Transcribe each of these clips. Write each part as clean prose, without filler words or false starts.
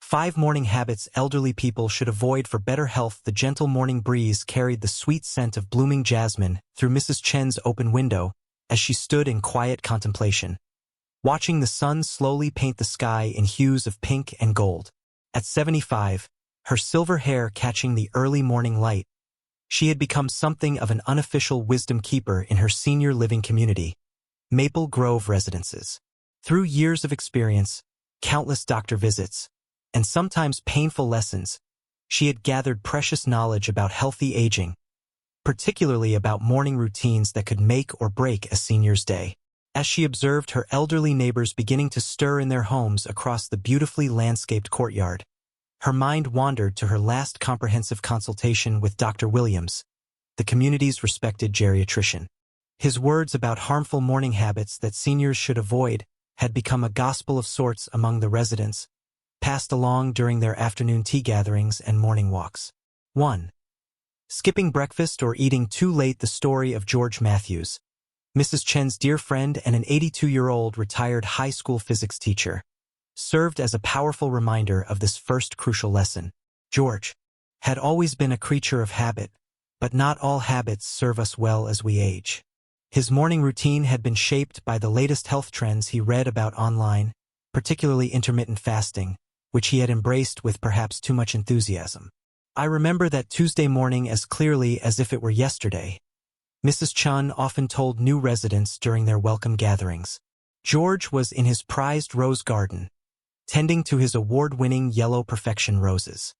5 morning habits elderly people should avoid for better health. The gentle morning breeze carried the sweet scent of blooming jasmine through Mrs. Chen's open window as she stood in quiet contemplation, watching the sun slowly paint the sky in hues of pink and gold. At 75, her silver hair catching the early morning light, she had become something of an unofficial wisdom keeper in her senior living community, Maple Grove Residences. Through years of experience, countless doctor visits, and sometimes painful lessons, she had gathered precious knowledge about healthy aging, particularly about morning routines that could make or break a senior's day. As she observed her elderly neighbors beginning to stir in their homes across the beautifully landscaped courtyard, her mind wandered to her last comprehensive consultation with Dr. Williams, the community's respected geriatrician. His words about harmful morning habits that seniors should avoid had become a gospel of sorts among the residents, passed along during their afternoon tea gatherings and morning walks. 1. Skipping breakfast or eating too late. The story of George Matthews, Mrs. Chen's dear friend and an 82-year-old retired high school physics teacher, served as a powerful reminder of this first crucial lesson. George had always been a creature of habit, but not all habits serve us well as we age. His morning routine had been shaped by the latest health trends he read about online, particularly intermittent fasting, which he had embraced with perhaps too much enthusiasm. I remember that Tuesday morning as clearly as if it were yesterday. Mrs. Chen often told new residents during their welcome gatherings. George was in his prized rose garden, tending to his award-winning yellow perfection roses.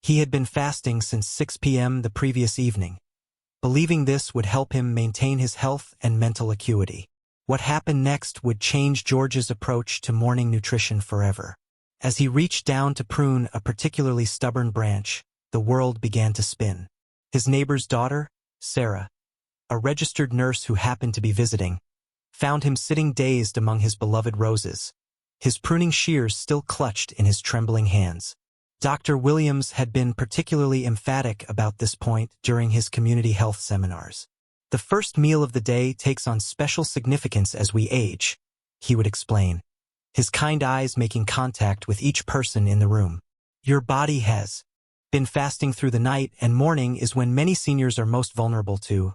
He had been fasting since 6 p.m. the previous evening, believing this would help him maintain his health and mental acuity. What happened next would change George's approach to morning nutrition forever. As he reached down to prune a particularly stubborn branch, the world began to spin. His neighbor's daughter, Sarah, a registered nurse who happened to be visiting, found him sitting dazed among his beloved roses, his pruning shears still clutched in his trembling hands. Dr. Williams had been particularly emphatic about this point during his community health seminars. The first meal of the day takes on special significance as we age, he would explain, his kind eyes making contact with each person in the room. Your body has been fasting through the night, and morning is when many seniors are most vulnerable to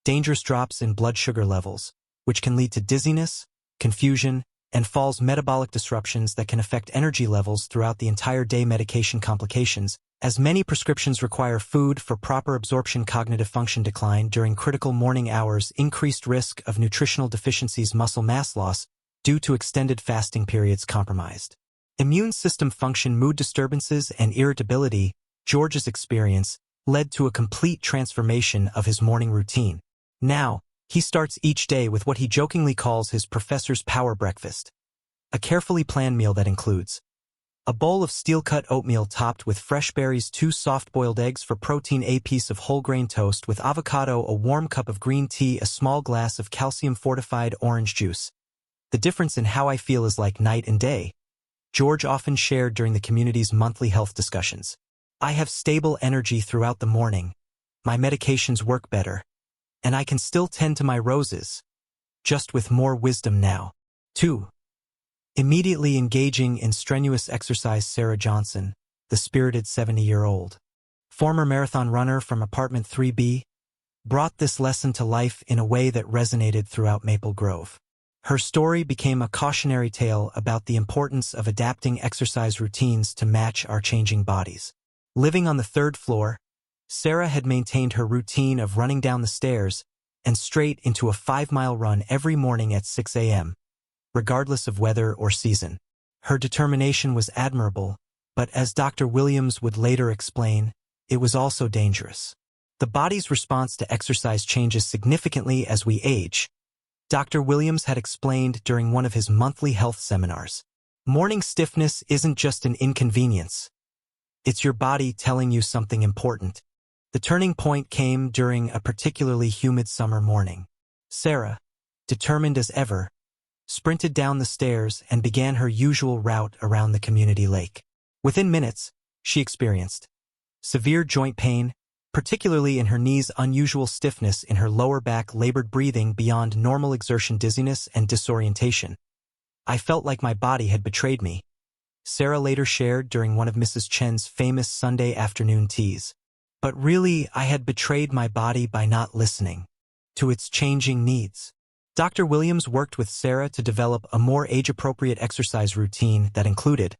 dangerous drops in blood sugar levels, which can lead to dizziness, confusion, and falls. Metabolic disruptions that can affect energy levels throughout the entire day. Medication complications, as many prescriptions require food for proper absorption. Cognitive function decline during critical morning hours. Increased risk of nutritional deficiencies. Muscle mass loss due to extended fasting periods. Compromised immune system function. Mood disturbances and irritability. George's experience led to a complete transformation of his morning routine. Now, he starts each day with what he jokingly calls his professor's power breakfast, a carefully planned meal that includes a bowl of steel-cut oatmeal topped with fresh berries, 2 soft-boiled eggs for protein, a piece of whole grain toast with avocado, a warm cup of green tea, a small glass of calcium-fortified orange juice. The difference in how I feel is like night and day, George often shared during the community's monthly health discussions. I have stable energy throughout the morning, my medications work better, and I can still tend to my roses, just with more wisdom now. 2. Immediately engaging in strenuous exercise. Sarah Johnson, the spirited 70-year-old, former marathon runner from apartment 3B, brought this lesson to life in a way that resonated throughout Maple Grove. Her story became a cautionary tale about the importance of adapting exercise routines to match our changing bodies. Living on the 3rd floor, Sarah had maintained her routine of running down the stairs and straight into a 5-mile run every morning at 6 a.m., regardless of weather or season. Her determination was admirable, but as Dr. Williams would later explain, it was also dangerous. The body's response to exercise changes significantly as we age, Dr. Williams had explained during one of his monthly health seminars. Morning stiffness isn't just an inconvenience. It's your body telling you something important. The turning point came during a particularly humid summer morning. Sarah, determined as ever, sprinted down the stairs and began her usual route around the community lake. Within minutes, she experienced severe joint pain, particularly in her knees, unusual stiffness in her lower back, labored breathing beyond normal, exertion, dizziness, and disorientation. I felt like my body had betrayed me, Sarah later shared during one of Mrs. Chen's famous Sunday afternoon teas. But really, I had betrayed my body by not listening to its changing needs. Dr. Williams worked with Sarah to develop a more age-appropriate exercise routine that included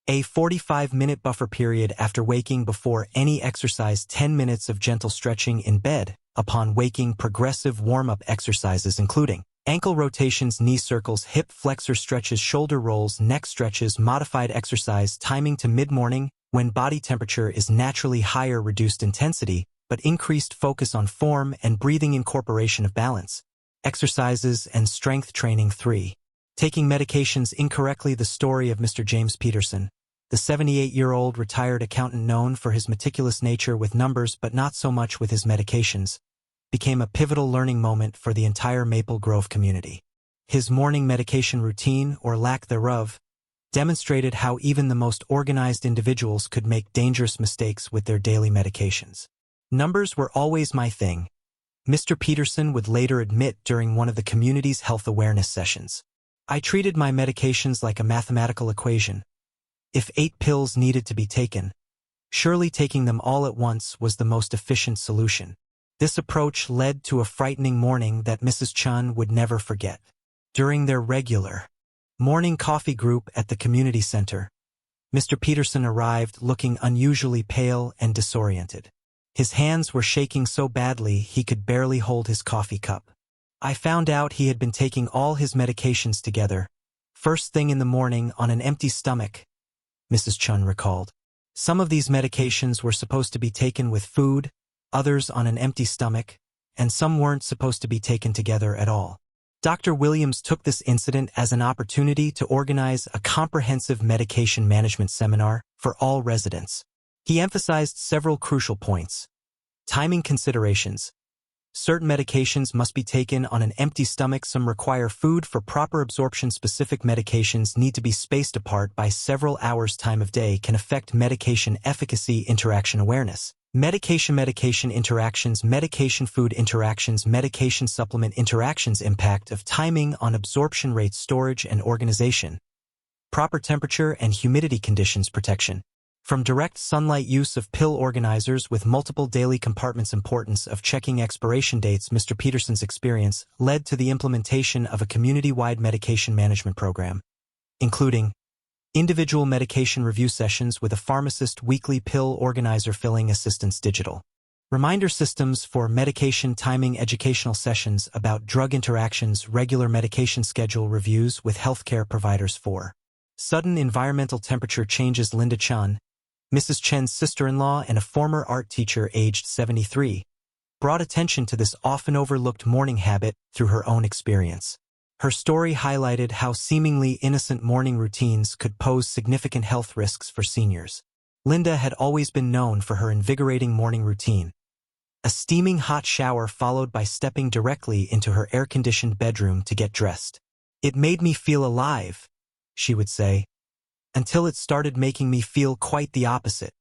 a 45-minute buffer period after waking before any exercise, 10 minutes of gentle stretching in bed, upon waking progressive warm-up exercises including ankle rotations, knee circles, hip flexor stretches, shoulder rolls, neck stretches, modified exercise timing to mid-morning when body temperature is naturally higher, reduced intensity, but increased focus on form and breathing, incorporation of balance exercises and strength training. 3. Taking medications incorrectly. The story of Mr. James Peterson, the 78-year-old retired accountant known for his meticulous nature with numbers but not so much with his medications, became a pivotal learning moment for the entire Maple Grove community. His morning medication routine, or lack thereof, demonstrated how even the most organized individuals could make dangerous mistakes with their daily medications. Numbers were always my thing, Mr. Peterson would later admit during one of the community's health awareness sessions. I treated my medications like a mathematical equation. If 8 pills needed to be taken, surely taking them all at once was the most efficient solution. This approach led to a frightening morning that Mrs. Chen would never forget. During their regular morning coffee group at the community center, Mr. Peterson arrived looking unusually pale and disoriented. His hands were shaking so badly he could barely hold his coffee cup. I found out he had been taking all his medications together, first thing in the morning on an empty stomach, Mrs. Chen recalled. Some of these medications were supposed to be taken with food, others on an empty stomach, and some weren't supposed to be taken together at all. Dr. Williams took this incident as an opportunity to organize a comprehensive medication management seminar for all residents. He emphasized several crucial points. Timing considerations. Certain medications must be taken on an empty stomach. Some require food for proper absorption. Specific medications need to be spaced apart by several hours. Time of day can affect medication efficacy. Interaction awareness. Medication-medication interactions, medication-food interactions, medication-supplement interactions. Impact of timing on absorption rates, storage and organization. Proper temperature and humidity conditions. Protection from direct sunlight. Use of pill organizers with multiple daily compartments. Importance of checking expiration dates. Mr. Peterson's experience led to the implementation of a community-wide medication management program, including individual medication review sessions with a pharmacist, weekly pill organizer filling assistance, digital reminder systems for medication timing, educational sessions about drug interactions, regular medication schedule reviews with healthcare providers. For sudden environmental temperature changes. Linda Chen, Mrs. Chen's sister-in-law and a former art teacher aged 73, brought attention to this often overlooked morning habit through her own experience. Her story highlighted how seemingly innocent morning routines could pose significant health risks for seniors. Linda had always been known for her invigorating morning routine, a steaming hot shower followed by stepping directly into her air-conditioned bedroom to get dressed. "It made me feel alive," she would say, until it started making me feel quite the opposite.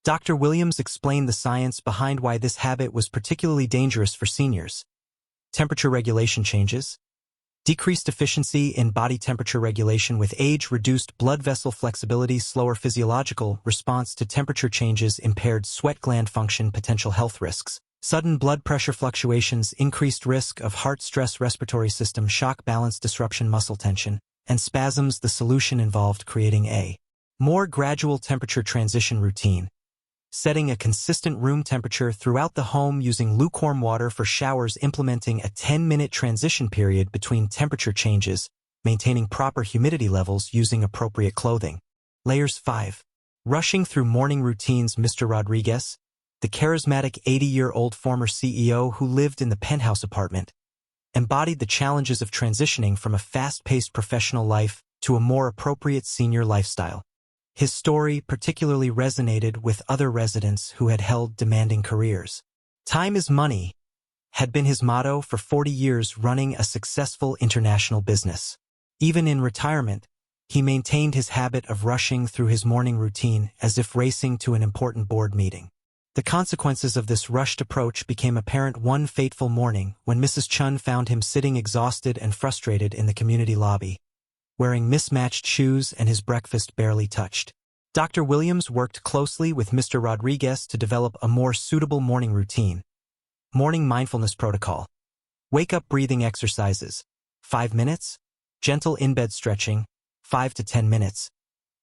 Dr. Williams explained the science behind why this habit was particularly dangerous for seniors. Temperature regulation changes. Decreased efficiency in body temperature regulation with age, reduced blood vessel flexibility, slower physiological response to temperature changes, impaired sweat gland function. Potential health risks. Sudden blood pressure fluctuations, increased risk of heart, stress, respiratory system shock, balance disruption, muscle tension, and spasms. The solution involved creating a more gradual temperature transition routine, setting a consistent room temperature throughout the home using lukewarm water for showers, implementing a 10-minute transition period between temperature changes, maintaining proper humidity levels, using appropriate clothing. Layers. 5. Rushing through morning routines. Mr. Rodriguez, the charismatic 80-year-old former CEO who lived in the penthouse apartment, embodied the challenges of transitioning from a fast-paced professional life to a more appropriate senior lifestyle. His story particularly resonated with other residents who had held demanding careers. "Time is money" had been his motto for 40 years, running a successful international business. Even in retirement, he maintained his habit of rushing through his morning routine as if racing to an important board meeting. The consequences of this rushed approach became apparent one fateful morning when Mrs. Chen found him sitting exhausted and frustrated in the community lobby. wearing mismatched shoes and his breakfast barely touched. Dr. Williams worked closely with Mr. Rodriguez to develop a more suitable morning routine. Morning mindfulness protocol. Wake-up breathing exercises, 5 minutes. Gentle in-bed stretching, 5 to 10 minutes.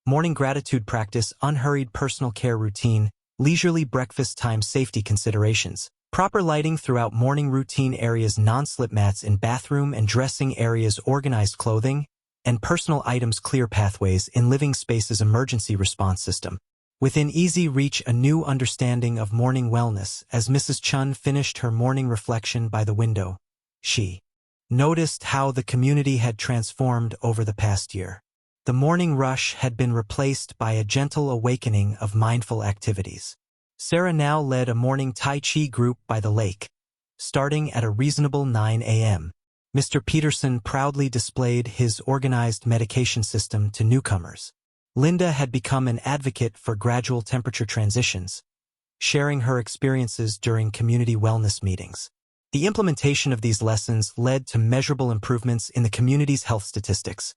Morning gratitude practice, unhurried personal care routine, leisurely breakfast time safety considerations. Proper lighting throughout morning routine areas, non-slip mats in bathroom and dressing areas, organized clothing, and personal items, clear pathways in living spaces, emergency response system. Within easy reach, a new understanding of morning wellness. As Mrs. Chun finished her morning reflection by the window, she noticed how the community had transformed over the past year. The morning rush had been replaced by a gentle awakening of mindful activities. Sarah now led a morning Tai Chi group by the lake, starting at a reasonable 9 a.m. Mr. Peterson proudly displayed his organized medication system to newcomers. Linda had become an advocate for gradual temperature transitions, sharing her experiences during community wellness meetings. The implementation of these lessons led to measurable improvements in the community's health statistics.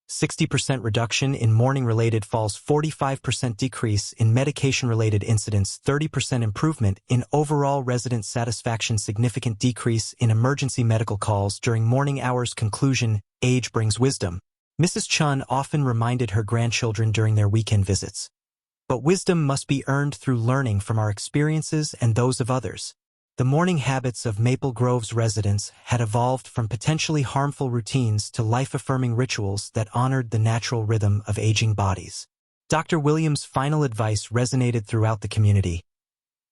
60% reduction in morning-related falls, 45% decrease in medication-related incidents, 30% improvement in overall resident satisfaction, significant decrease in emergency medical calls during morning hours. Conclusion: age brings wisdom. Mrs. Chun often reminded her grandchildren during their weekend visits. But wisdom must be earned through learning from our experiences and those of others. The morning habits of Maple Grove's residents had evolved from potentially harmful routines to life-affirming rituals that honored the natural rhythm of aging bodies. Dr. Williams' final advice resonated throughout the community.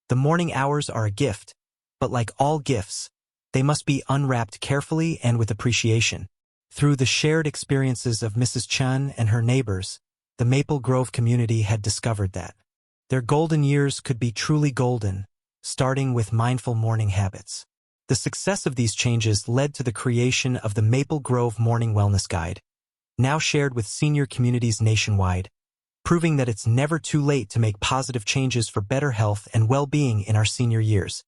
The morning hours are a gift, but like all gifts, they must be unwrapped carefully and with appreciation. Through the shared experiences of Mrs. Chun and her neighbors, the Maple Grove community had discovered that their golden years could be truly golden, starting with mindful morning habits. The success of these changes led to the creation of the Maple Grove Morning Wellness Guide, now shared with senior communities nationwide, proving that it's never too late to make positive changes for better health and well-being in our senior years.